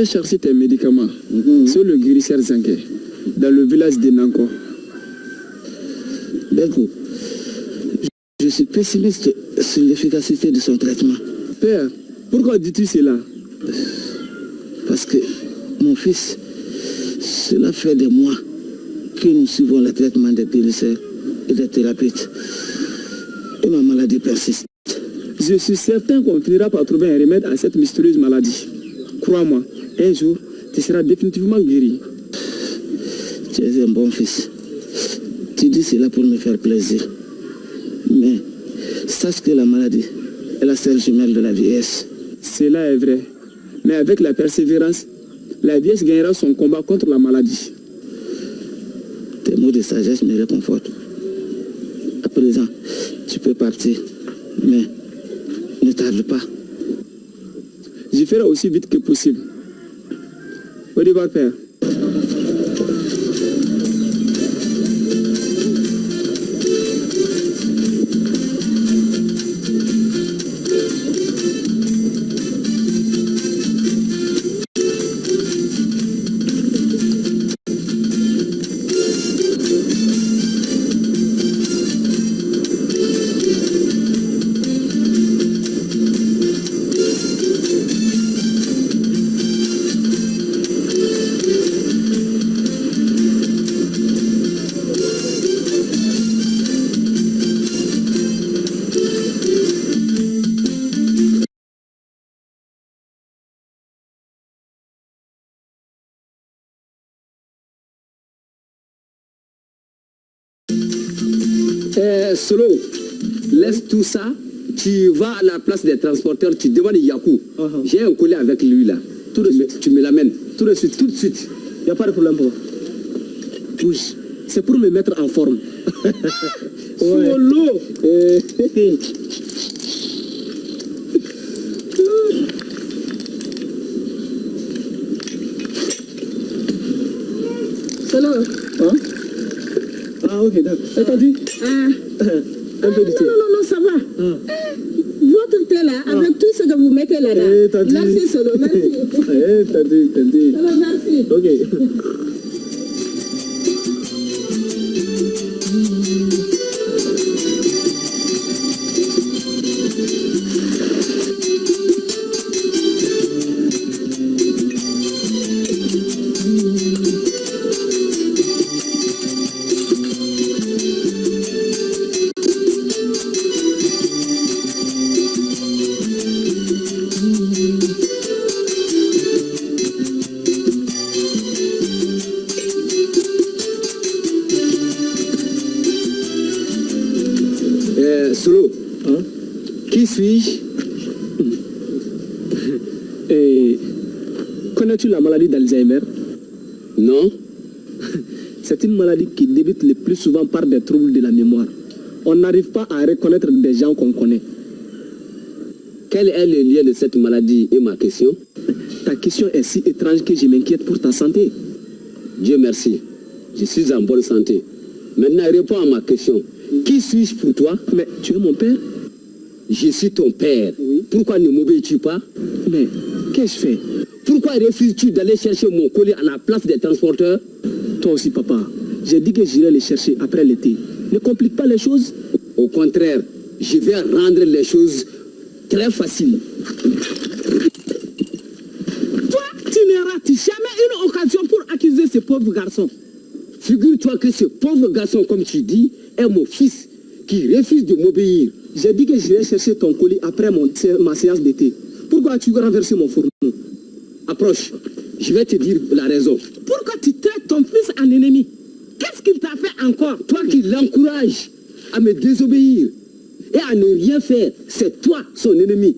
Chercher tes médicaments sur le guérisseur Zanké dans le village de Nanko. Beko, je suis pessimiste sur l'efficacité de son traitement. Père, pourquoi dis-tu cela? Parce que mon fils, cela fait des mois que nous suivons le traitement des guérisseurs et des thérapeutes. Et ma maladie persiste. Je suis certain qu'on finira par trouver un remède à cette mystérieuse maladie. Crois-moi. Un jour, tu seras définitivement guéri. Tu es un bon fils. Tu dis cela pour me faire plaisir. Mais sache que la maladie est la seule jumelle de la vieillesse. Cela est vrai. Mais avec la persévérance, la vieillesse gagnera son combat contre la maladie. Tes mots de sagesse me réconfortent. À présent, tu peux partir. Mais ne tarde pas. Je ferai aussi vite que possible. Au revoir, Père. Solo, laisse tout ça, tu vas à la place des transporteurs, tu demandes Yakou. J'ai un collier avec lui là. Tout de suite. Tu me l'amènes. Tout de suite, tout de suite. Il n'y a pas de problème pour Bouge. C'est pour me mettre en forme. Solo. Solo. Hein? Ah ok, d'accord. C'est entendu? Un peu de thé. Non, ça va. Votre thé là, avec tout ce que vous mettez là-dedans. Merci Solo, merci. T'as dit. Solo, merci. Ok. Solo, qui suis-je? Et connais-tu la maladie d'Alzheimer? Non. C'est une maladie qui débute le plus souvent par des troubles de la mémoire. On n'arrive pas à reconnaître des gens qu'on connaît. Quel est le lien de cette maladie et ma question? Ta question est si étrange que je m'inquiète pour ta santé. Dieu merci, je suis en bonne santé. Maintenant, réponds à ma question. Qui suis-je pour toi? Mais tu es mon père? Je suis ton père. Oui. Pourquoi ne m'obéis-tu pas? Mais Qu'ai-je fait? Pourquoi refuses-tu d'aller chercher mon colis à la place des transporteurs? Toi aussi, papa. J'ai dit que j'irai les chercher après l'été. Ne complique pas les choses. Au contraire, je vais rendre les choses très faciles. Toi, tu ne rates jamais une occasion pour accuser ce pauvre garçon. Figure-toi que ce pauvre garçon, comme tu dis, est mon fils qui refuse de m'obéir. J'ai dit que j'irai chercher ton colis après ma séance d'été. Pourquoi as-tu renversé mon fourneau? Approche, je vais te dire la raison. Pourquoi tu traites ton fils en ennemi? Qu'est-ce qu'il t'a fait encore? Toi qui l'encourages à me désobéir et à ne rien faire, c'est toi son ennemi.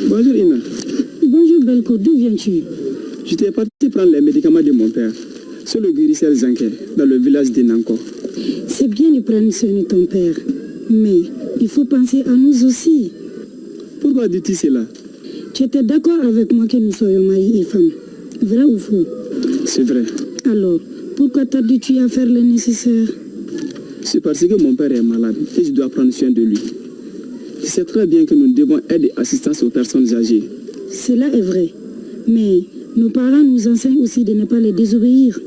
Bonjour Ina. Bonjour Belko, d'où viens-tu? J'étais parti prendre les médicaments de mon père. C'est le guérisseur Zanké, dans le village d'Inanko. C'est bien de prendre soin de ton père, mais il faut penser à nous aussi. Pourquoi dis-tu cela? Tu étais d'accord avec moi que nous soyons mari et femme, vrai ou faux? C'est vrai. Alors, pourquoi tardes-tu à faire le nécessaire? C'est parce que mon père est malade et je dois prendre soin de lui. Tu sais très bien que nous devons aider assistance aux personnes âgées. Cela est vrai, mais nos parents nous enseignent aussi de ne pas les désobéir.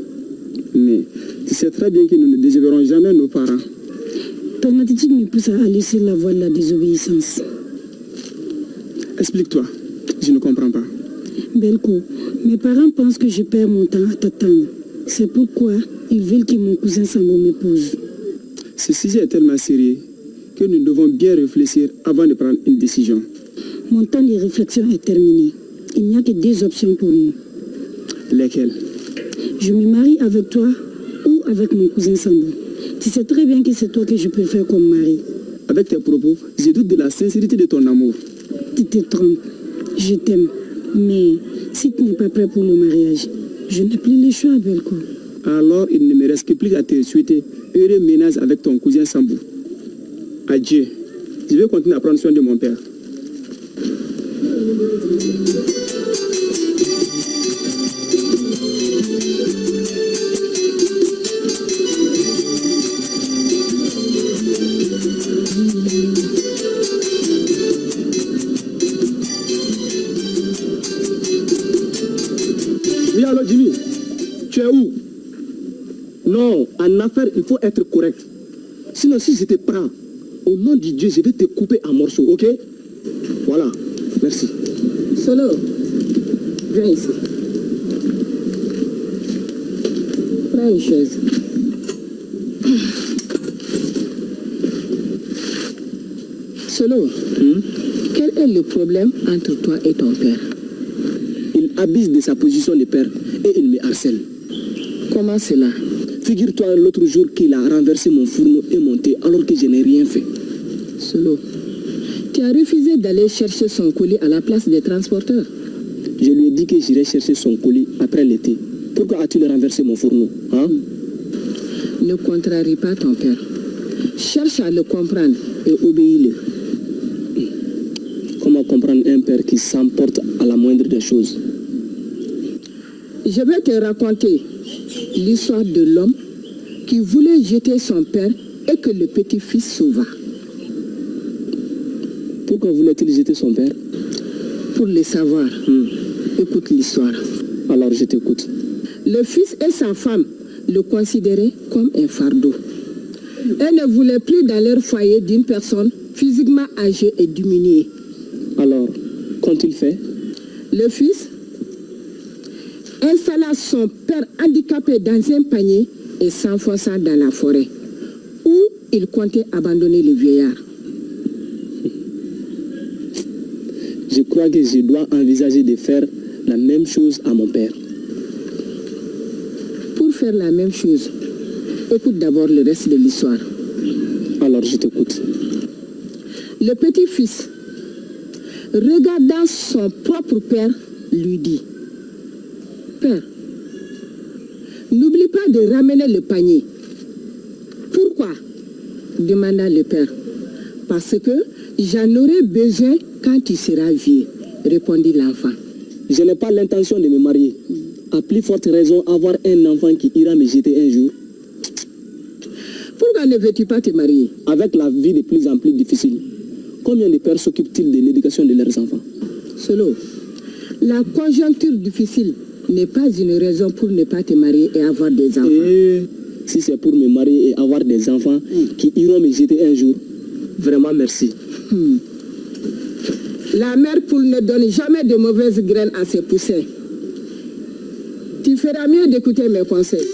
Mais tu sais très bien que nous ne désobéirons jamais nos parents. Ton attitude me pousse à aller sur la voie de la désobéissance. Explique-toi, je ne comprends pas. Belko, mes parents pensent que je perds mon temps à t'attendre. C'est pourquoi ils veulent que mon cousin Sambo m'épouse. Ce sujet est tellement sérieux que nous devons bien réfléchir avant de prendre une décision. Mon temps de réflexion est terminé. Il n'y a que deux options pour nous. Lesquelles? Je me marie avec toi ou avec mon cousin Sambo. Tu sais très bien que c'est toi que je préfère comme mari. Avec tes propos, je doute de la sincérité de ton amour. Tu te trompes. Je t'aime. Mais si tu n'es pas prêt pour le mariage, je n'ai plus le choix, Belko. Alors il ne me reste que plus à te souhaiter heureux ménage avec ton cousin Sambo. Adieu. Je vais continuer à prendre soin de mon père. Oui, alors Jimmy, tu es où? Non, en affaires, il faut être correct. Sinon, si je te prends, au nom de Dieu, je vais te couper en morceaux, ok? Voilà, merci. Solo, viens ici. Prends une chaise. Solo, quel est le problème entre toi et ton père? Il abuse de sa position de père et il me harcèle. Comment cela? Figure-toi l'autre jour qu'il a renversé mon fourneau et mon thé alors que je n'ai rien fait. Solo, tu as refusé d'aller chercher son colis à la place des transporteurs. Je lui ai dit que j'irais chercher son colis après l'été. Pourquoi as-tu renversé mon fourneau, hein? Ne contrarie pas ton père. Cherche à le comprendre et obéis-le. Comment comprendre un père qui s'emporte à la moindre des choses? Je vais te raconter l'histoire de l'homme qui voulait jeter son père et que le petit-fils sauva. Pourquoi voulait-il jeter son père? Pour le savoir, écoute l'histoire. Alors je t'écoute. Le fils et sa femme le considéraient comme un fardeau. Et ne voulaient plus dans leur foyer d'une personne physiquement âgée et diminuée. Alors, qu'ont-ils fait? Le fils installa son père handicapé dans un panier et s'enfonça dans la forêt, où il comptait abandonner le vieillard. Je crois que je dois envisager de faire la même chose à mon père. Pour faire la même chose, écoute d'abord le reste de l'histoire. Alors je t'écoute. Le petit-fils regardant son propre père, lui dit, « Père, n'oublie pas de ramener le panier. » « Pourquoi ?» demanda le père. « Parce que j'en aurai besoin quand tu seras vieux, » répondit l'enfant. « Je n'ai pas l'intention de me marier. À plus forte raison, avoir un enfant qui ira me jeter un jour. » Pourquoi ne veux-tu pas te marier? Avec la vie de plus en plus difficile, combien de pères s'occupent-ils de l'éducation de leurs enfants? Solo, la conjoncture difficile n'est pas une raison pour ne pas te marier et avoir des enfants. Et si c'est pour me marier et avoir des enfants qui iront me jeter un jour, vraiment merci. La mère poule ne donne jamais de mauvaises graines à ses poussins. Tu feras mieux d'écouter mes conseils.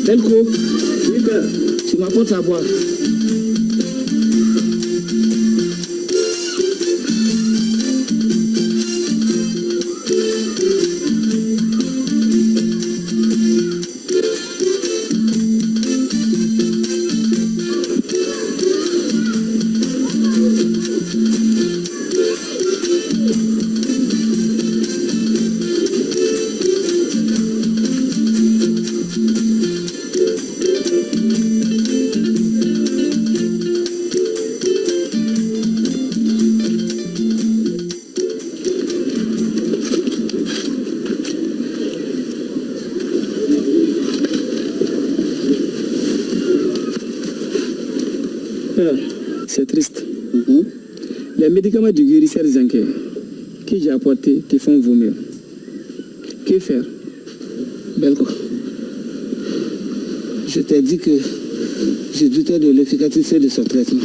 Delco, tu m'apportes à boire. C'est triste. Les médicaments du guérisseur Zanké que j'ai apportés te font vomir. Que faire? Belko, je t'ai dit que je doutais de l'efficacité de ce traitement.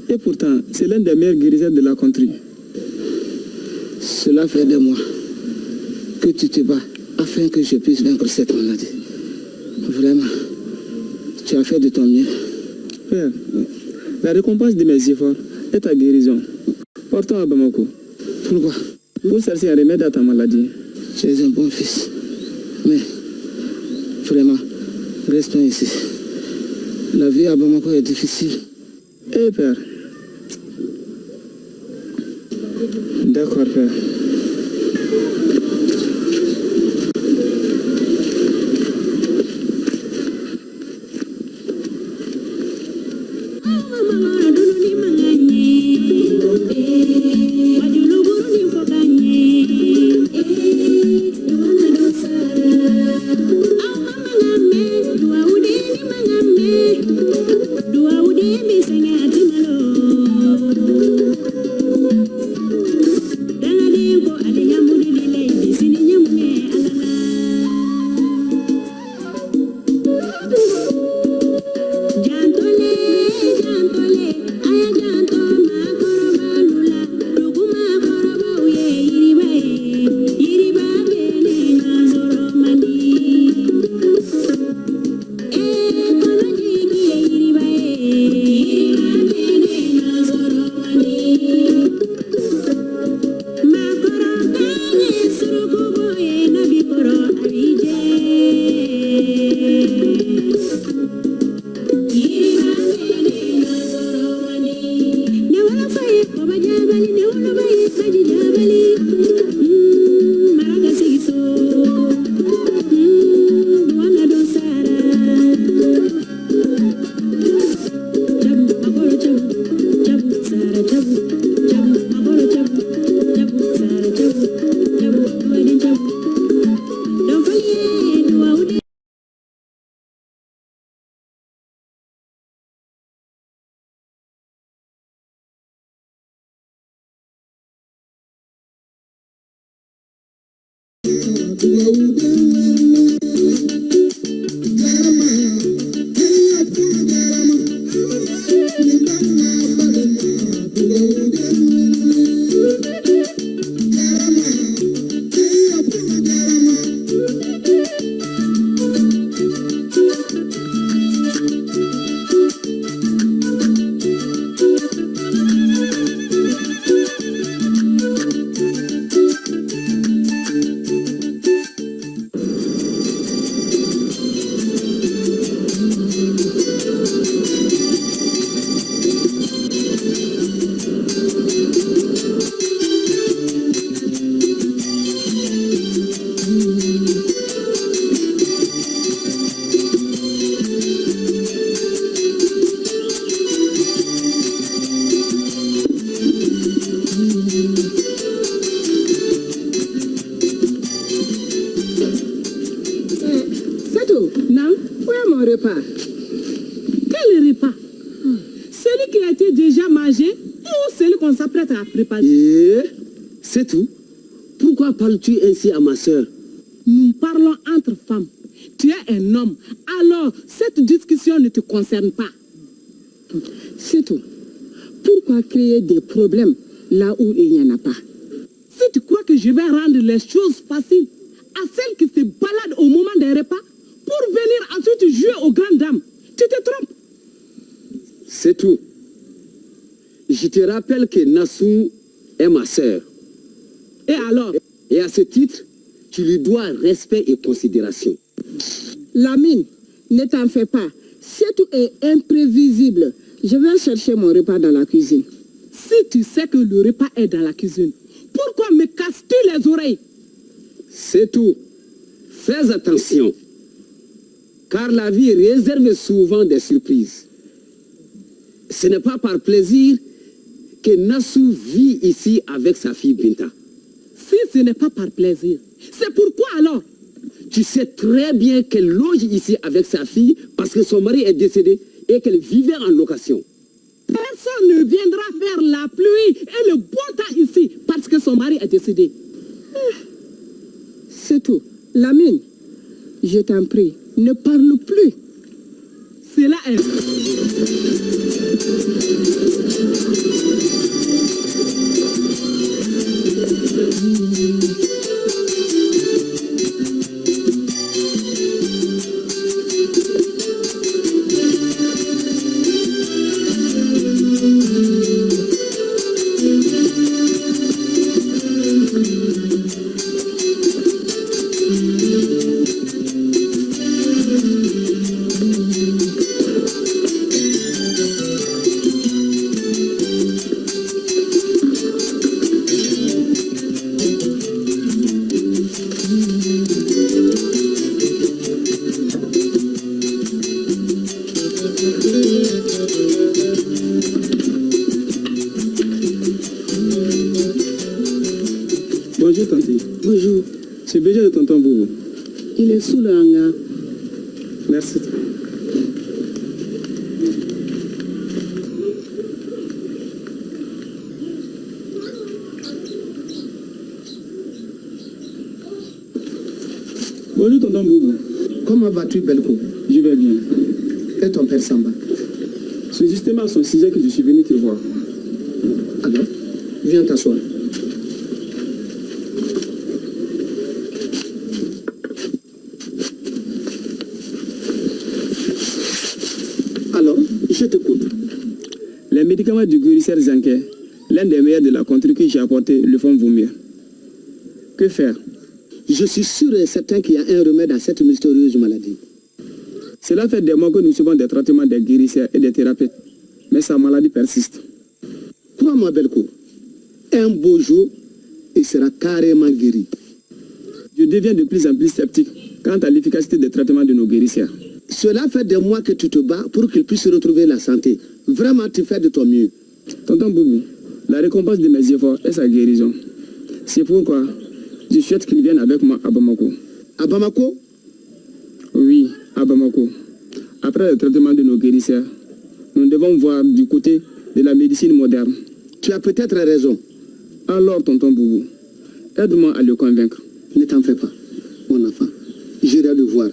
Et pourtant, c'est l'un des meilleurs guérisseurs de la contrée. Cela fait des mois que tu te bats afin que je puisse vaincre cette maladie. Vraiment, tu as fait de ton mieux. Père, la récompense de mes efforts est ta guérison. Portons à Bamako. Pourquoi? Pour chercher un remède à ta maladie. Tu es un bon fils. Mais, vraiment, restons ici. La vie à Bamako est difficile. Eh père. D'accord, père. Où est mon repas? Quel repas? Celui qui a été déjà mangé ou celui qu'on s'apprête à préparer? C'est tout. Pourquoi parles-tu ainsi à ma soeur? Nous parlons entre femmes. Tu es un homme. Alors, cette discussion ne te concerne pas. C'est tout. Pourquoi créer des problèmes là où il n'y en a pas? Si tu crois que je vais rendre les choses faciles à celles qui se baladent au moment des repas pour venir ensuite jouer aux grandes dames, tu te trompes. C'est tout. Je te rappelle que Nassou est ma sœur. Et alors? Et à ce titre, tu lui dois respect et considération. Lamine, ne t'en fais pas. C'est tout est imprévisible. Je vais chercher mon repas dans la cuisine. Si tu sais que le repas est dans la cuisine, pourquoi me casses-tu les oreilles? C'est tout. Fais attention. Car la vie réserve souvent des surprises. Ce n'est pas par plaisir que Nassou vit ici avec sa fille Binta. Si ce n'est pas par plaisir, c'est pourquoi alors? Tu sais très bien qu'elle loge ici avec sa fille parce que son mari est décédé et qu'elle vivait en location. Personne ne viendra faire la pluie et le beau temps ici parce que son mari est décédé. C'est tout. Lamine, je t'en prie, ne parle plus. Cela est... Bonjour, Tanti. Bonjour. C'est besoin de tonton Boubou. Il est sous le hangar. Merci. Bonjour, tonton Boubou. Comment vas-tu, Belko? Je vais bien. Et ton père Samba? C'est justement à son sujet que je suis venu te voir. Alors, viens t'asseoir. Alors, je t'écoute. Les médicaments du guérisseur Zanké, l'un des meilleurs de la contrée que j'ai apporté, le font vomir. Que faire? Je suis sûr et certain qu'il y a un remède à cette mystérieuse maladie. Cela fait des mois que nous suivons des traitements des guérisseurs et des thérapeutes. Mais sa maladie persiste. Crois-moi, Belko, un beau jour, il sera carrément guéri. Je deviens de plus en plus sceptique quant à l'efficacité des traitements de nos guérisseurs. Cela fait des mois que tu te bats pour qu'il puisse retrouver la santé. Vraiment, tu fais de ton mieux. Tonton Boubou, la récompense de mes efforts est sa guérison. C'est pourquoi je souhaite qu'il vienne avec moi à Bamako. À Bamako? Oui, à Bamako. Après le traitement de nos guérisseurs, nous devons voir du côté de la médecine moderne. Tu as peut-être raison. Alors, tonton Boubou, aide-moi à le convaincre. Ne t'en fais pas, mon enfant. J'irai le voir.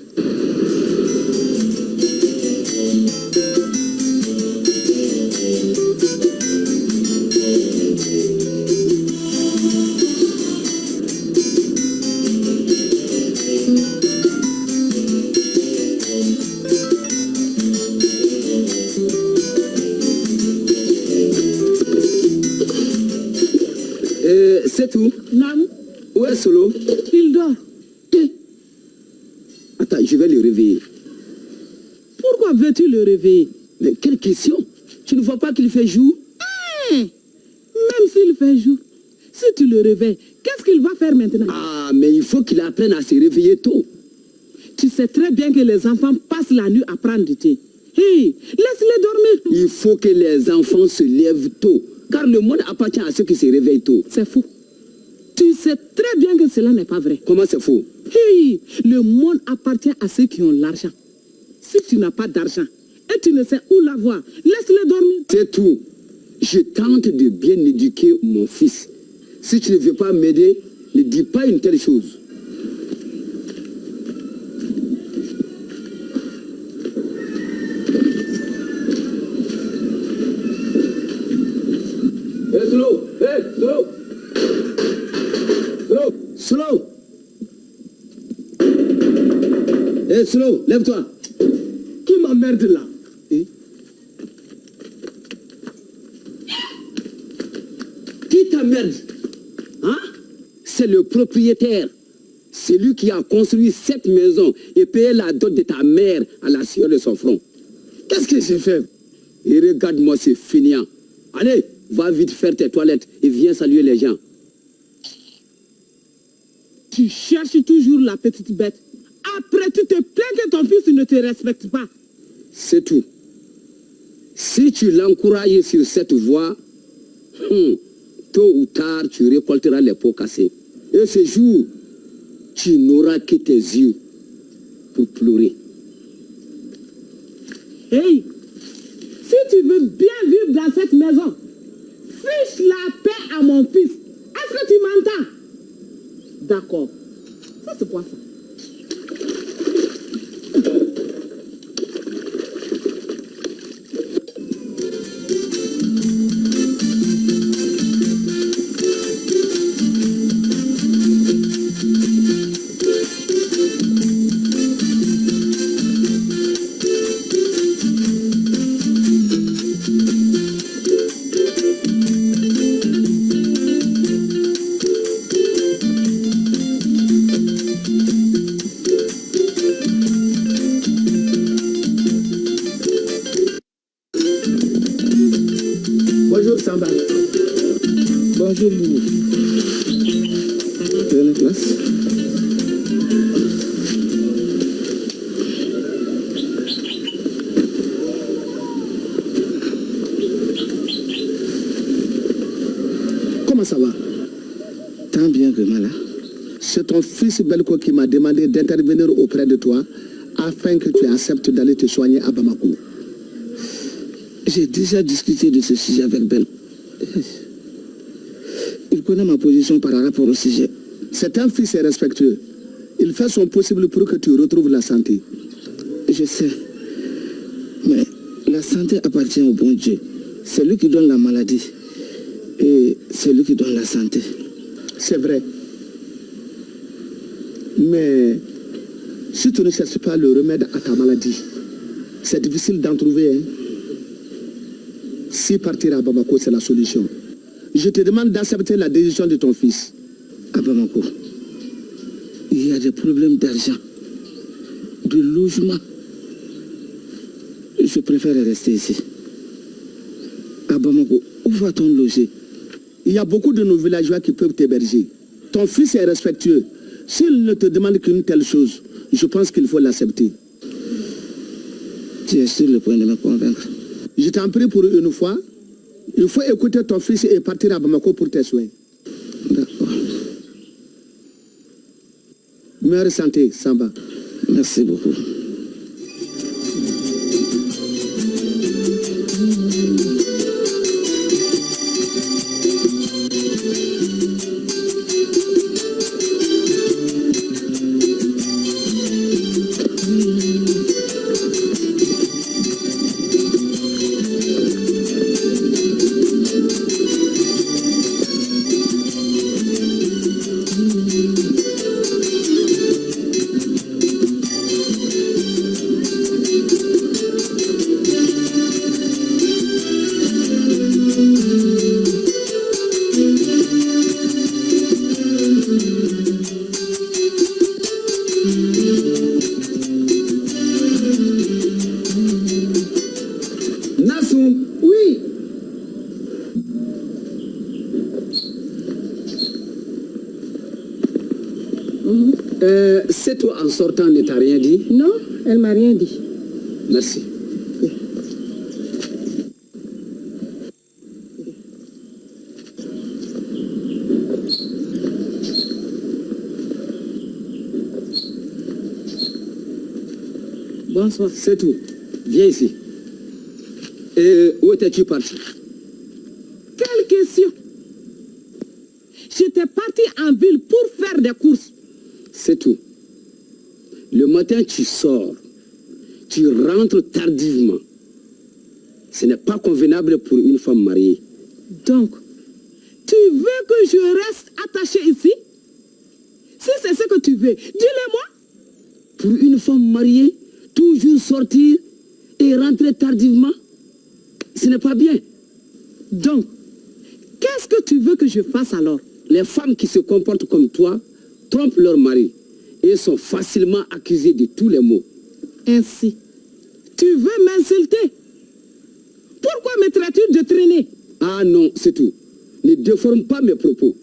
C'est tout. Non, Où est Solo? il dort. Attends, je vais le réveiller. Pourquoi veux-tu le réveiller? Mais quelle question? Tu ne vois pas qu'il fait jour? Même s'il fait jour, si tu le réveilles, qu'est-ce qu'il va faire maintenant? Ah, mais il faut qu'il apprenne à se réveiller tôt. Tu sais très bien que les enfants passent la nuit à prendre du thé. Hey, laisse-les dormir. Il faut que les enfants se lèvent tôt. Car le monde appartient à ceux qui se réveillent tôt. C'est faux. Tu sais très bien que cela n'est pas vrai. Comment c'est faux? Hey, le monde appartient à ceux qui ont l'argent. Si tu n'as pas d'argent et tu ne sais où l'avoir, laisse-le dormir. C'est tout. Je tente de bien éduquer mon fils. Si tu ne veux pas m'aider, ne dis pas une telle chose. Hey, slow! Hey, slow! Slow! Slow! Hey, slow! Lève-toi! Qui m'emmerde là? Qui t'emmerde? Hein? C'est le propriétaire. C'est lui qui a construit cette maison et payé la dot de ta mère à la sueur de son front. Qu'est-ce que j'ai fait? Et regarde-moi ce fainéant. Allez, va vite faire tes toilettes et viens saluer les gens. Tu cherches toujours la petite bête. Après, tu te plains que ton fils ne te respecte pas. C'est tout. Si tu l'encourages sur cette voie, tôt ou tard, tu récolteras les pots cassés. Et ce jour, tu n'auras que tes yeux pour pleurer. Hey, si tu veux bien vivre dans cette maison, fiche la paix à mon fils. Est-ce que tu m'entends? D'accord. Ça, c'est quoi ça? Bonjour Samba. Bonjour, Boubou. Prenez place. Comment ça va? Tant bien que mal. Hein? C'est ton fils Belko qui m'a demandé d'intervenir auprès de toi afin que tu acceptes d'aller te soigner à Bamako. J'ai déjà discuté de ce sujet avec Bel. Il connaît ma position par rapport au sujet. C'est un fils respectueux. Il fait son possible pour que tu retrouves la santé. Je sais. Mais la santé appartient au bon Dieu. C'est lui qui donne la maladie. Et c'est lui qui donne la santé. C'est vrai. Mais si tu ne cherches pas le remède à ta maladie, c'est difficile d'en trouver. Hein? Si partir à Bamako, c'est la solution. Je te demande d'accepter la décision de ton fils. À Bamako, il y a des problèmes d'argent, de logement. Je préfère rester ici. À Bamako, où va-t-on loger? Il y a beaucoup de nos villageois qui peuvent t'héberger. Ton fils est respectueux. S'il ne te demande qu'une telle chose, je pense qu'il faut l'accepter. Tu es sur le point de me convaincre. Je t'en prie pour une fois. Il faut écouter ton fils et partir à Bamako pour tes soins. D'accord. Meilleure santé, Samba. Merci beaucoup. C'est toi en sortant ne t'a rien dit? Non, elle m'a rien dit. Merci. Bon, Bonsoir. C'est tout. Viens ici. Et où étais-tu parti? Quelle question? J'étais parti en ville pour faire des courses. C'est tout. Le matin, tu sors. Tu rentres tardivement. Ce n'est pas convenable pour une femme mariée. Donc, tu veux que je reste attachée ici? Si c'est ce que tu veux, dis-le-moi. Pour une femme mariée, toujours sortir et rentrer tardivement, ce n'est pas bien. Donc, qu'est-ce que tu veux que je fasse alors? Les femmes qui se comportent comme toi trompent leur mari et sont facilement accusées de tous les maux. Ainsi, tu veux m'insulter? Pourquoi me traites-tu de traîner? Ah non, c'est tout. Ne déforme pas mes propos.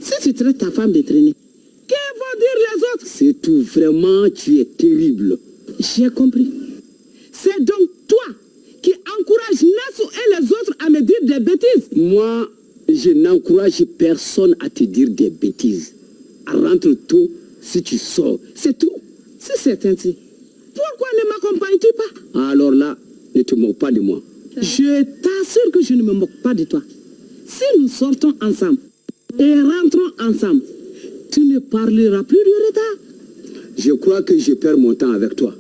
Si tu traites ta femme de traîner, que vont dire les autres? C'est tout, vraiment, tu es terrible. J'ai compris. C'est donc toi qui encourage Nassou et les autres à me dire des bêtises. Moi, je n'encourage personne à te dire des bêtises. Rentre tôt si tu sors, c'est tout. Si c'est ainsi, pourquoi ne m'accompagnes-tu pas? Alors là, ne te moque pas de moi. Je t'assure que je ne me moque pas de toi. Si nous sortons ensemble et rentrons ensemble, tu ne parleras plus de retard. Je crois que je perds mon temps avec toi.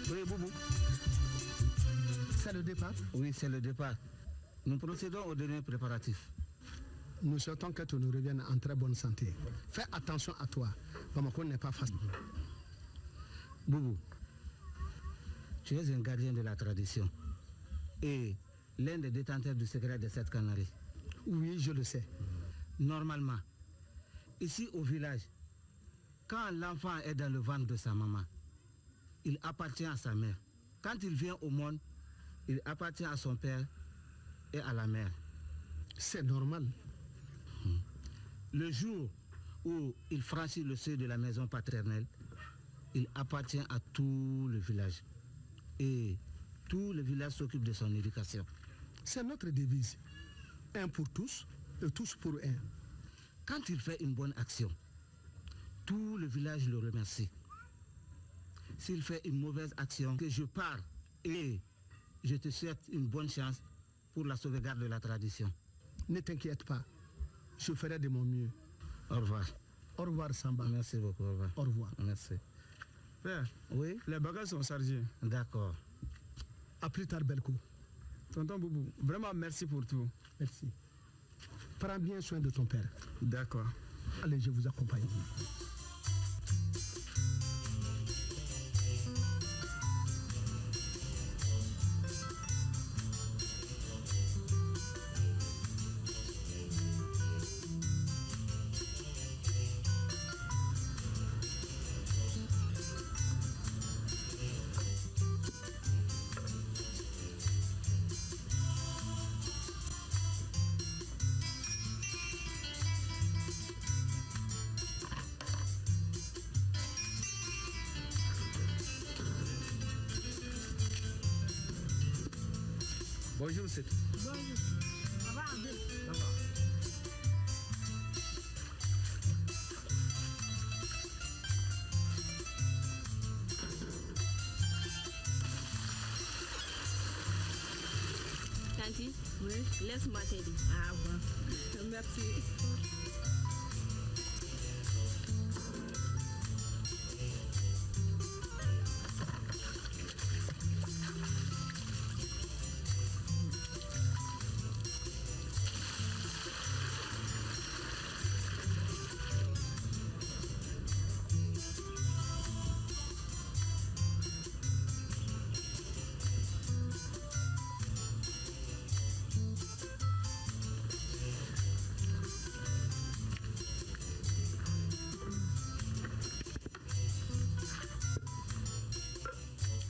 Oui, Boubou. C'est le départ? Oui, c'est le départ. Nous procédons aux derniers préparatifs. Nous souhaitons que tu nous reviennes en très bonne santé. Fais attention à toi. Bamako n'est pas facile. Boubou, tu es un gardien de la tradition et l'un des détenteurs du secret de cette cannerie. Oui, je le sais. Normalement, ici au village, quand l'enfant est dans le ventre de sa maman, il appartient à sa mère. Quand il vient au monde, il appartient à son père et à la mère. C'est normal. Le jour où il franchit le seuil de la maison paternelle, il appartient à tout le village. Et tout le village s'occupe de son éducation. C'est notre devise. Un pour tous et tous pour un. Quand il fait une bonne action, tout le village le remercie. S'il fait une mauvaise action, que je pars et je te souhaite une bonne chance pour la sauvegarde de la tradition. Ne t'inquiète pas, je ferai de mon mieux. Au revoir. Au revoir Samba. Merci beaucoup. Au revoir. Au revoir. Merci. Père, Oui, les bagages sont chargés. d'accord. À plus tard, Belko. Tonton Boubou, vraiment merci pour tout. Merci. Prends bien soin de ton père. D'accord. Allez, je vous accompagne. Bonjour, c'est Bonjour. Ça va, Abdel? Ça va. Tanti, oui, laisse-moi t'aider. Ah bon. Merci.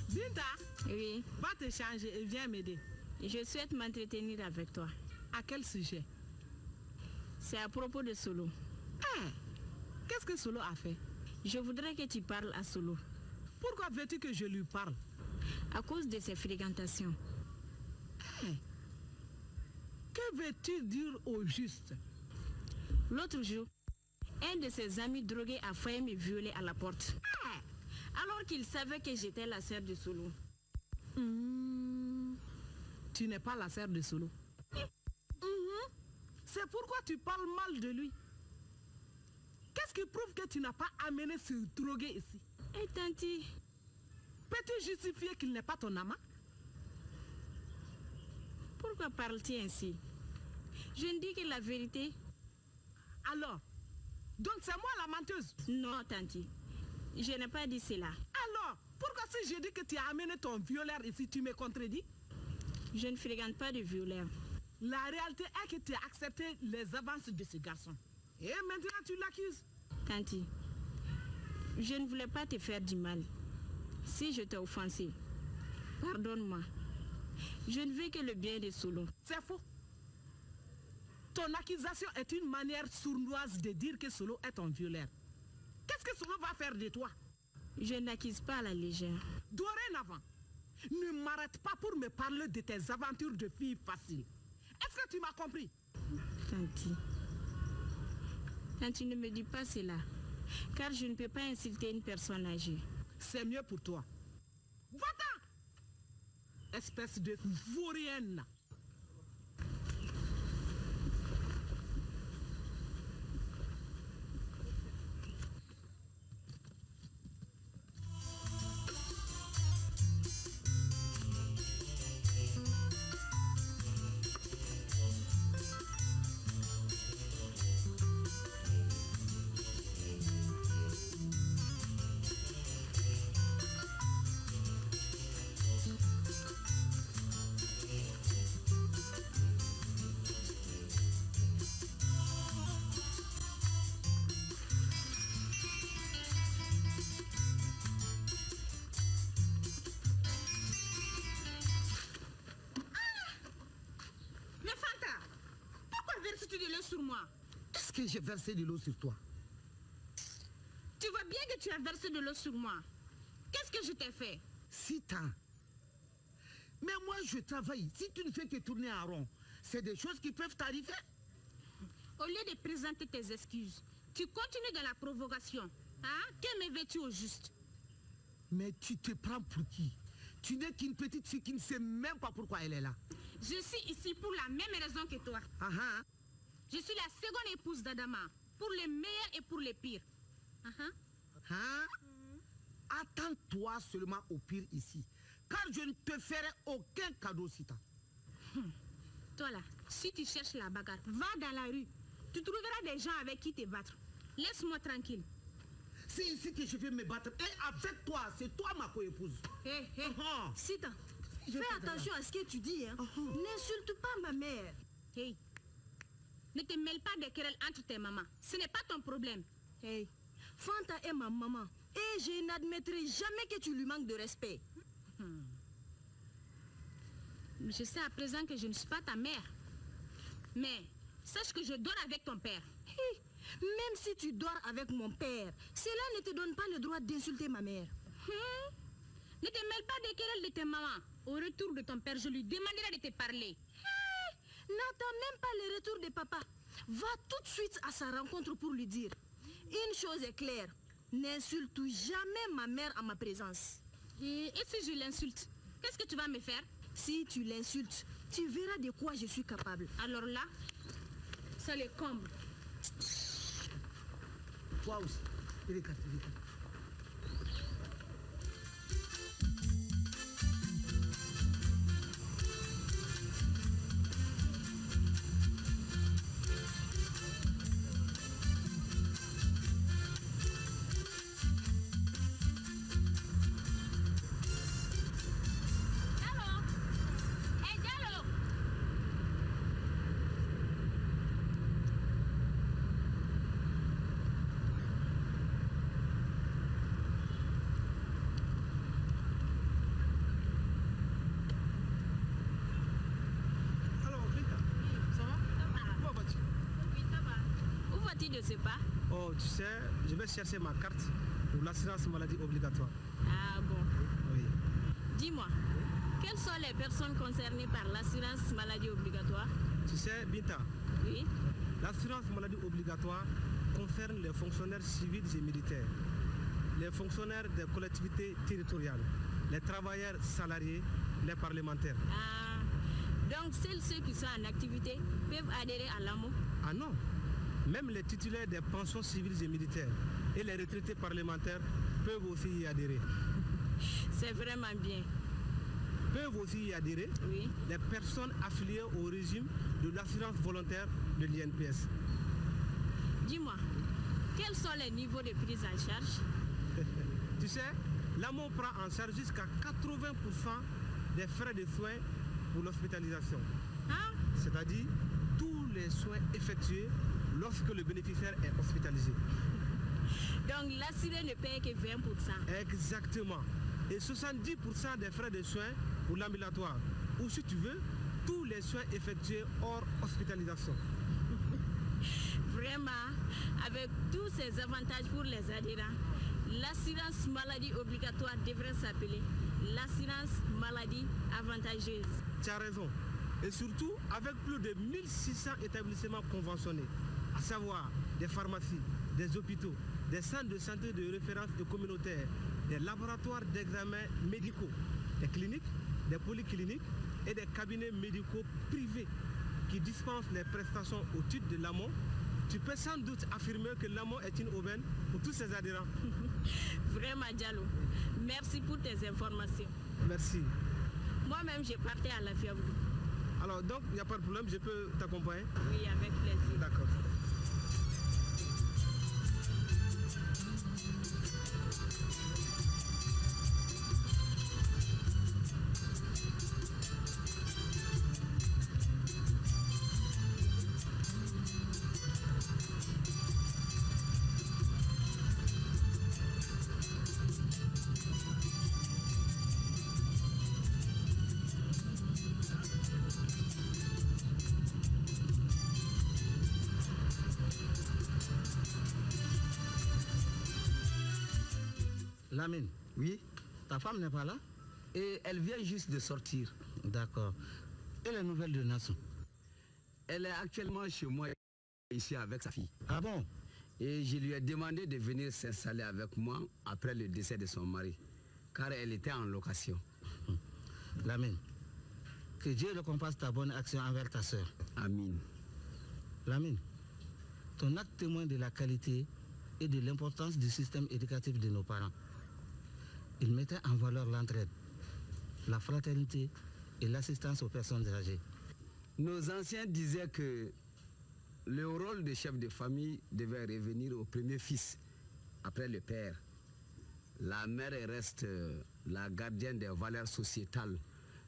Binta, Oui, va te changer et viens m'aider. je souhaite m'entretenir avec toi. À quel sujet? C'est à propos de Solo. Eh, qu'est-ce que Solo a fait? Je voudrais que tu parles à Solo Pourquoi veux-tu que je lui parle? à cause de ses fréquentations. Que veux-tu dire au juste? L'autre jour, un de ses amis drogués a failli me violer à la porte. Alors qu'il savait que j'étais la sœur de Solo. Tu n'es pas la sœur de Solo. C'est pourquoi tu parles mal de lui. Qu'est-ce qui prouve que tu n'as pas amené ce drogué ici? Et Tanti, Peux-tu justifier qu'il n'est pas ton amant? pourquoi parles-tu ainsi? Je ne dis que la vérité. Alors, donc c'est moi la menteuse? Non, Tanti, je n'ai pas dit cela. Alors, pourquoi si je dis que tu as amené ton violeur ici, tu me contredis? Je ne fréquente pas de violeurs. La réalité est que tu as accepté les avances de ce garçon. Et maintenant tu l'accuses. Tanti, je ne voulais pas te faire du mal. Si je t'ai offensé, pardonne-moi. Je ne veux que le bien de Solo. C'est faux. Ton accusation est une manière sournoise de dire que Solo est ton violeur. Qu'est-ce que Solo va faire de toi? Je n'accuse pas à la légère. Dorénavant, ne m'arrête pas pour me parler de tes aventures de fille facile. Est-ce que tu m'as compris? Tanti, ne me dis pas cela, car je ne peux pas insulter une personne âgée. C'est mieux pour toi. Va-t'en! Espèce de vaurienne. Sur moi. Est-ce que j'ai versé de l'eau sur toi? Tu vois bien que tu as versé de l'eau sur moi. Qu'est-ce que je t'ai fait? Sita. Mais moi, je travaille. Si tu ne fais que tourner en rond, c'est des choses qui peuvent t'arriver. Au lieu de présenter tes excuses, tu continues dans la provocation. Hein? Que me veux-tu au juste? Mais tu te prends pour qui? Tu n'es qu'une petite fille qui ne sait même pas pourquoi elle est là. Je suis ici pour la même raison que toi. Je suis la seconde épouse d'Adama, pour les meilleurs et pour les pires. Attends-toi seulement au pire ici, car je ne te ferai aucun cadeau, Sita. Toi là, si tu cherches la bagarre, va dans la rue. Tu trouveras des gens avec qui te battre. Laisse-moi tranquille. C'est ici que je vais me battre. Et avec toi, c'est toi ma co-épouse. Sita, fais attention à ce que tu dis. Hein. N'insulte pas ma mère. Hey, ne te mêle pas des querelles entre tes mamans. Ce n'est pas ton problème. Hey, Fanta est ma maman. Et je n'admettrai jamais que tu lui manques de respect. Je sais à présent que je ne suis pas ta mère. Mais sache que je dors avec ton père. Hey, même si tu dors avec mon père, cela ne te donne pas le droit d'insulter ma mère. Ne te mêle pas des querelles de tes mamans. Au retour de ton père, je lui demanderai de te parler. Hey, n'attends même pas le retour de papa. Va tout de suite à sa rencontre pour lui dire. Une chose est claire. N'insulte jamais ma mère en ma présence. Et si je l'insulte, qu'est-ce que tu vas me faire? Si tu l'insultes, tu verras de quoi je suis capable. Alors là, ça le comble. Toi aussi, regarde. Oh, tu sais, je vais chercher ma carte pour l'assurance maladie obligatoire. Ah bon? Oui. Dis-moi, quelles sont les personnes concernées par l'assurance maladie obligatoire? Tu sais, Binta, oui. L'assurance maladie obligatoire concerne les fonctionnaires civils et militaires, les fonctionnaires des collectivités territoriales, les travailleurs salariés, les parlementaires. Ah, donc ceux qui sont en activité peuvent adhérer à l'AMO? Ah non, même les titulaires des pensions civiles et militaires et les retraités parlementaires peuvent aussi y adhérer. C'est vraiment bien. Peuvent aussi y adhérer oui. Les personnes affiliées au régime de l'assurance volontaire de l'INPS. Dis-moi, quels sont les niveaux de prise en charge? Tu sais, l'AMO prend en charge jusqu'à 80% des frais de soins pour l'hospitalisation. Hein? C'est-à-dire tous les soins effectués lorsque le bénéficiaire est hospitalisé. Donc l'assuré ne paye que 20%. Exactement. Et 70% des frais de soins pour l'ambulatoire. Ou si tu veux, tous les soins effectués hors hospitalisation. Vraiment, avec tous ces avantages pour les adhérents, l'assurance maladie obligatoire devrait s'appeler l'assurance maladie avantageuse. Tu as raison. Et surtout, avec plus de 1600 établissements conventionnés, à savoir des pharmacies, des hôpitaux, des centres de santé de référence et communautaires, des laboratoires d'examens médicaux, des cliniques, des polycliniques et des cabinets médicaux privés qui dispensent les prestations au titre de l'AMO, tu peux sans doute affirmer que l'AMO est une aubaine pour tous ses adhérents. Vraiment, Diallo, merci pour tes informations. Merci. Moi-même, j'ai parté à la fièvre. Alors, donc, il n'y a pas de problème, je peux t'accompagner? Oui, avec plaisir. D'accord. Lamine, oui. Ta femme n'est pas là? Et elle vient juste de sortir. D'accord. Et les nouvelles de Nassou? Elle est actuellement chez moi, ici avec sa fille. Ah bon? Et je lui ai demandé de venir s'installer avec moi après le décès de son mari, car elle était en location. Lamine, que Dieu récompense ta bonne action envers ta sœur. Amin. Lamine, ton acte témoigne de la qualité et de l'importance du système éducatif de nos parents. Ils mettaient en valeur l'entraide, la fraternité et l'assistance aux personnes âgées. Nos anciens disaient que le rôle de chef de famille devait revenir au premier fils, après le père. La mère reste la gardienne des valeurs sociétales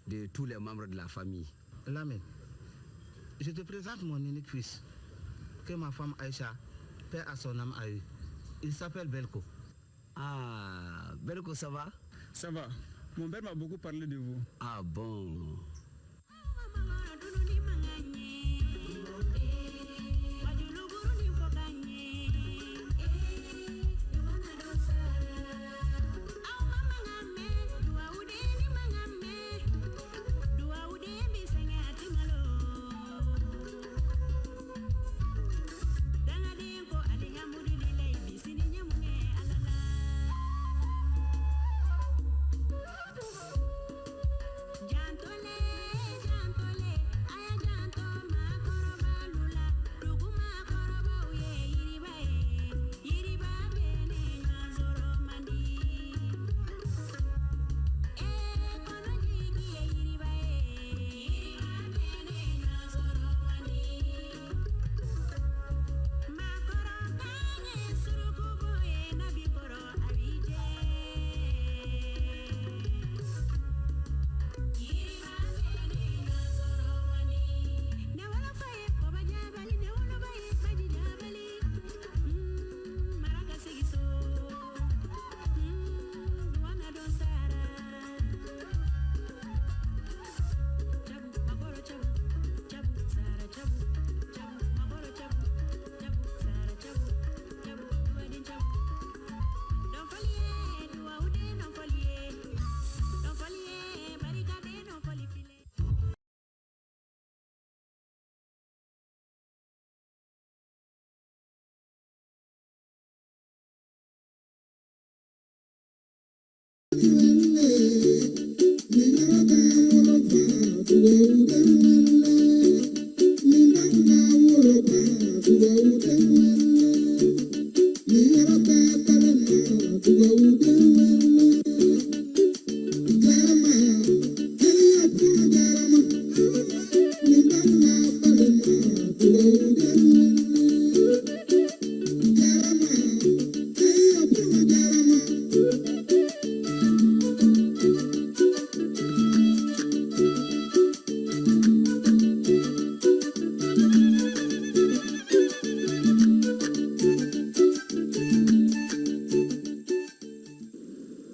de tous les membres de la famille. Lamine, je te présente mon unique fils, que ma femme Aïcha, père à son âme, a eu. Il s'appelle Belko. Ah, Belko, ça va? Ça va. Mon père m'a beaucoup parlé de vous. Ah bon?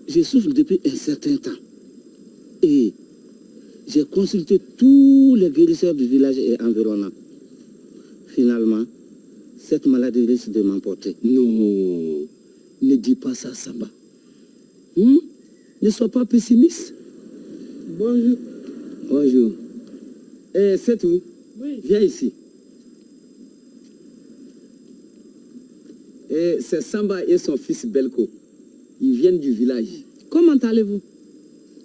Je souffre depuis un certain temps et j'ai consulté tous les guérisseurs du village et environnant. Finalement, cette maladie risque de m'emporter. Non, ne dis pas ça, Samba. Ne sois pas pessimiste. Bonjour. Bonjour. Eh, c'est tout? Oui. Viens ici. Et c'est Samba et son fils Belko. Ils viennent du village. Comment allez-vous?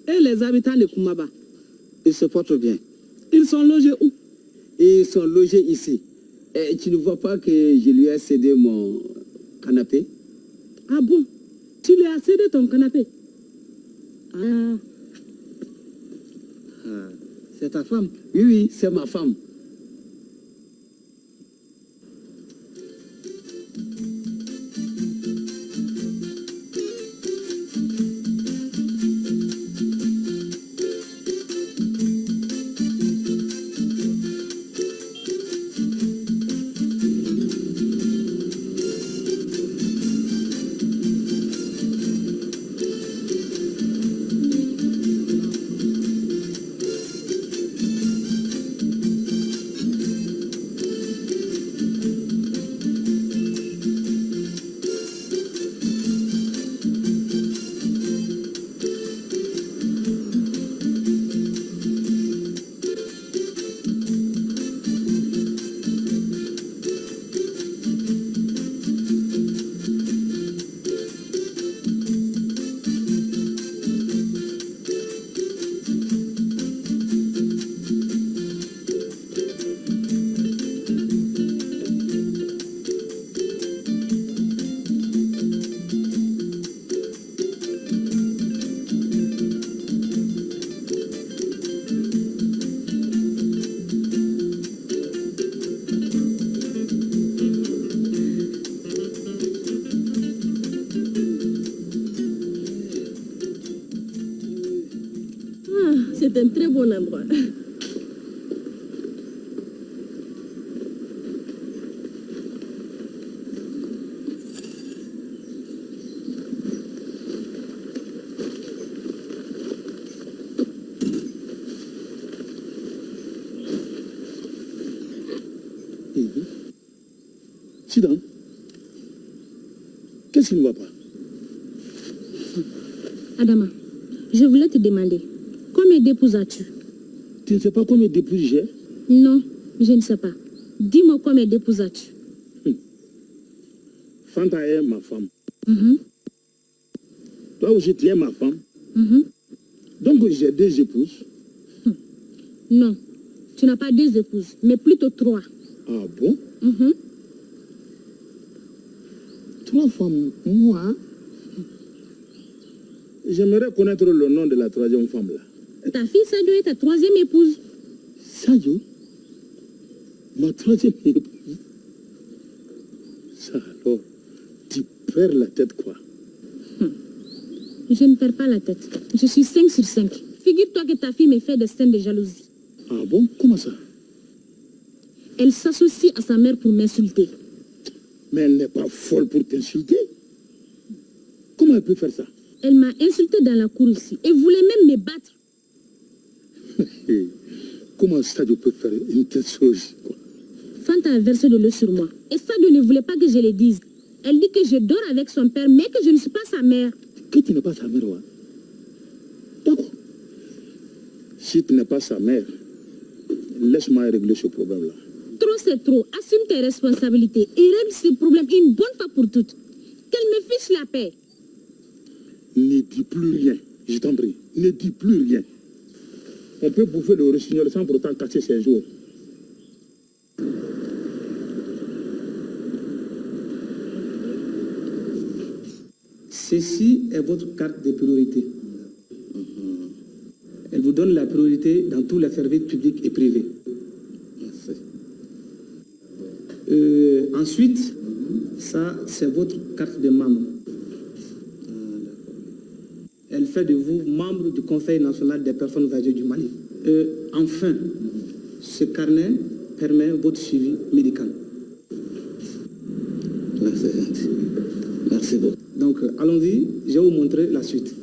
Et les habitants de Koumaba? Ils se portent bien. Ils sont logés où? Ils sont logés ici. Et tu ne vois pas que je lui ai cédé mon canapé? Ah bon? Tu lui as cédé ton canapé? Ah. C'est ta femme? Oui, oui, c'est ma femme. C'est un très bon endroit. Sidan, qu'est-ce qui ne va pas? Adama, je voulais te demander, combien d'épouses as-tu? Tu ne sais pas combien d'épouses j'ai? Non, je ne sais pas. Dis-moi combien d'épouses as-tu? Fanta est ma femme. Mhm. Toi aussi, tu es ma femme. Mhm. Donc, j'ai 2 épouses. Non, tu n'as pas 2 épouses, mais plutôt 3. Ah bon? Mhm. 3 femmes, moi? J'aimerais connaître le nom de la 3e femme là. Ta fille Sadio est ta 3e épouse. Sadio? Ma 3e épouse? Ça alors, tu perds la tête quoi? Je ne perds pas la tête. Je suis 5 sur 5. Figure-toi que ta fille me fait des scènes de jalousie. Ah bon? Comment ça? Elle s'associe à sa mère pour m'insulter. Mais elle n'est pas folle pour t'insulter. Comment elle peut faire ça? Elle m'a insulté dans la cour ici et voulait même me battre. Comment Sadio peut faire une telle chose quoi? Fanta a versé de l'eau sur moi. Et Sadio ne voulait pas que je le dise. Elle dit que je dors avec son père, mais que je ne suis pas sa mère. Que tu n'es pas sa mère, ouais. D'accord. Si tu n'es pas sa mère, laisse-moi régler ce problème-là. Trop c'est trop. Assume tes responsabilités et règle ce problème une bonne fois pour toutes. Qu'elle me fiche la paix. Ne dis plus rien, je t'en prie. Ne dis plus rien. On peut bouffer le rossignol sans pourtant casser ses jours. Ceci est votre carte de priorité. Elle vous donne la priorité dans tous les services publics et privés. Ensuite, ça, c'est votre carte de membre. Elle fait de vous membre du Conseil national des personnes âgées du Mali. Enfin, ce carnet permet votre suivi médical. Merci, gentil. Merci beaucoup. Donc, allons-y, je vais vous montrer la suite.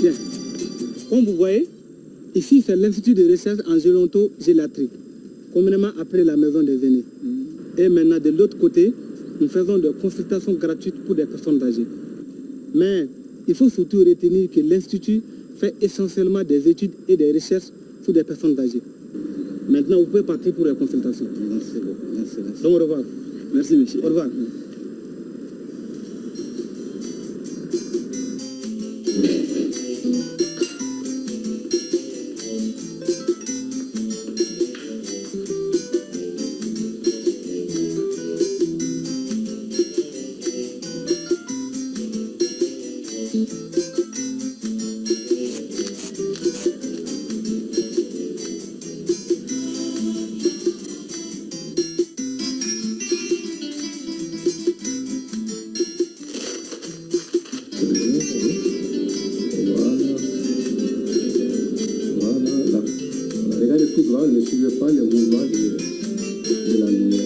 Bien. Comme vous voyez, ici c'est l'Institut de recherche en gérontogélatrie, communément appelé la maison des aînés. Et maintenant, de l'autre côté, nous faisons des consultations gratuites pour des personnes âgées. Mais il faut surtout retenir que l'Institut fait essentiellement des études et des recherches sur des personnes âgées. Maintenant, vous pouvez partir pour les consultations. Merci beaucoup. Merci, merci. Donc, au revoir. Merci, monsieur. Au revoir. Regardez tout droit, ne suivez pas les mouvements de la lumière.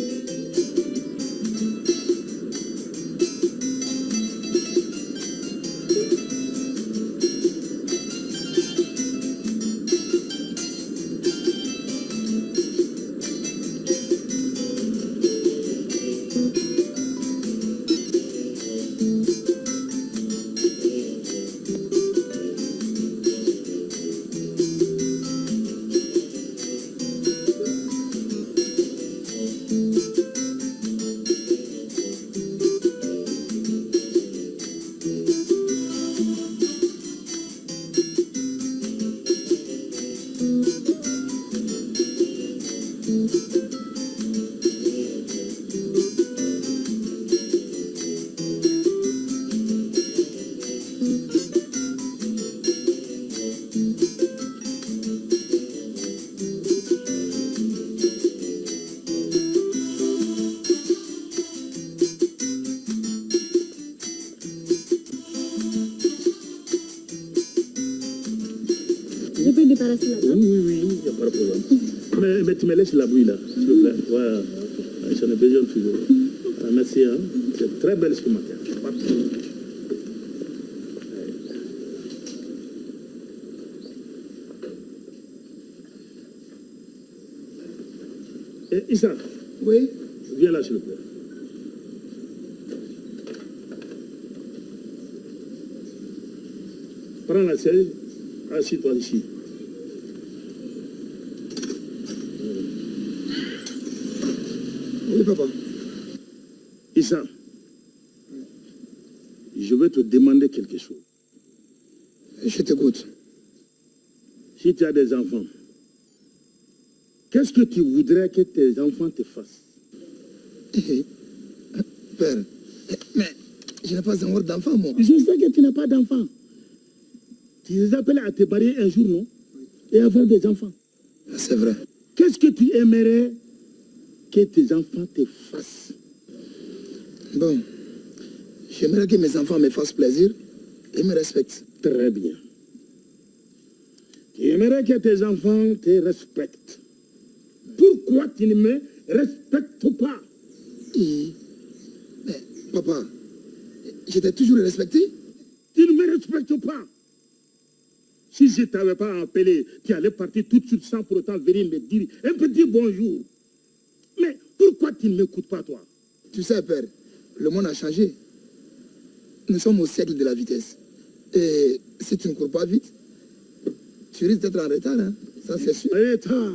peux débarrasser la table? Oui, il n'y a pas de problème. Mais tu me laisses la bouille là, s'il te plaît. Ouais, j'en ai besoin toujours. Merci, hein. C'est très belle ce matin. Issa. Oui. Viens là, s'il te plaît. Prends la chaise, assis-toi ici. Oui, papa. Issa, je vais te demander quelque chose. Je t'écoute. Si tu as des enfants, qu'est-ce que tu voudrais que tes enfants te fassent? Père, mais je n'ai pas encore d'enfant, moi. Je sais que tu n'as pas d'enfant. Tu les appelles à te marier un jour, non? Et avoir des enfants. C'est vrai. Qu'est-ce que tu aimerais que tes enfants te fassent? Bon, j'aimerais que mes enfants me fassent plaisir et me respectent. Très bien. Tu aimerais que tes enfants te respectent. Pourquoi tu ne me respectes pas? Mais, papa, je t'ai toujours respecté. Tu ne me respectes pas. Si je ne t'avais pas appelé, tu allais partir tout de suite sans pour autant venir me dire un petit bonjour. Mais pourquoi tu ne m'écoutes pas, toi? Tu sais, père, le monde a changé. Nous sommes au siècle de la vitesse. Et si tu ne cours pas vite, tu risques d'être en retard, hein? Ça c'est sûr. Retard.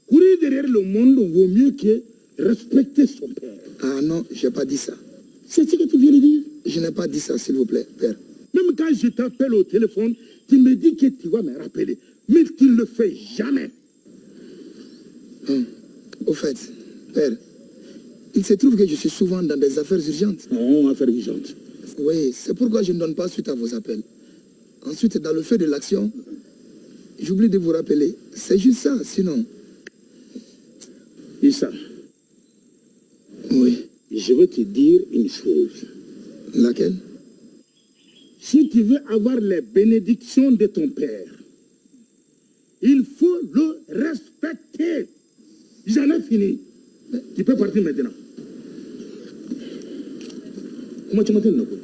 Courir derrière le monde vaut mieux que respecter son père. Ah non, je n'ai pas dit ça. C'est ce que tu viens de dire? Je n'ai pas dit ça, s'il vous plaît, père. Même quand je t'appelle au téléphone, tu me dis que tu vas me rappeler. Mais tu ne le fais jamais. Au fait, père, il se trouve que je suis souvent dans des affaires urgentes. Non, affaires urgentes. Oui, c'est pourquoi je ne donne pas suite à vos appels. Ensuite, dans le feu de l'action, j'oublie de vous rappeler. C'est juste ça, sinon... Issa. Oui. Je veux te dire une chose. Laquelle? Si tu veux avoir les bénédictions de ton père, il faut le respecter. J'en ai fini. Tu peux partir maintenant. Comment tu m'attends, Noko?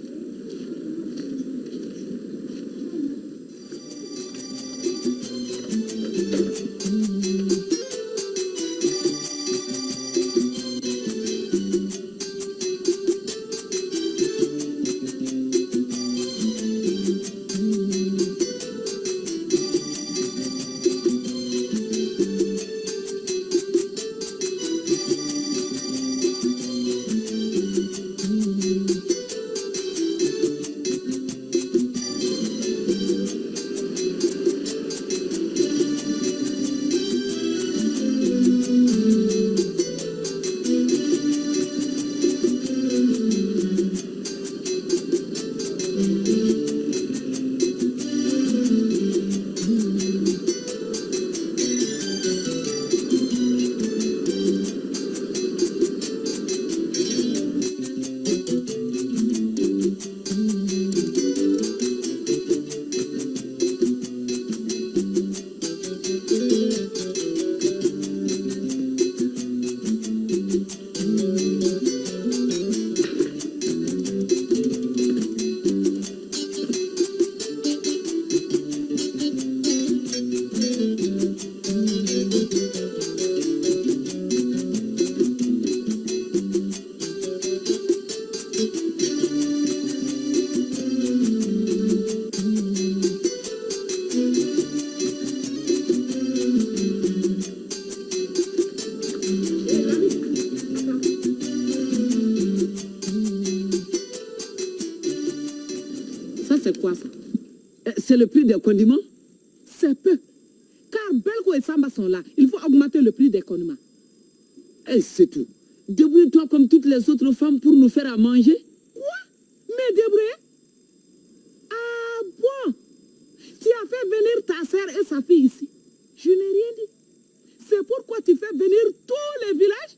C'est quoi ça? C'est le prix des condiments? C'est peu. Car Belgo et Samba sont là. Il faut augmenter le prix des condiments. Et c'est tout. Débrouille-toi comme toutes les autres femmes pour nous faire à manger. Quoi? Mais débrouiller? Ah bon? Tu as fait venir ta sœur et sa fille ici. Je n'ai rien dit. C'est pourquoi tu fais venir tous les villages?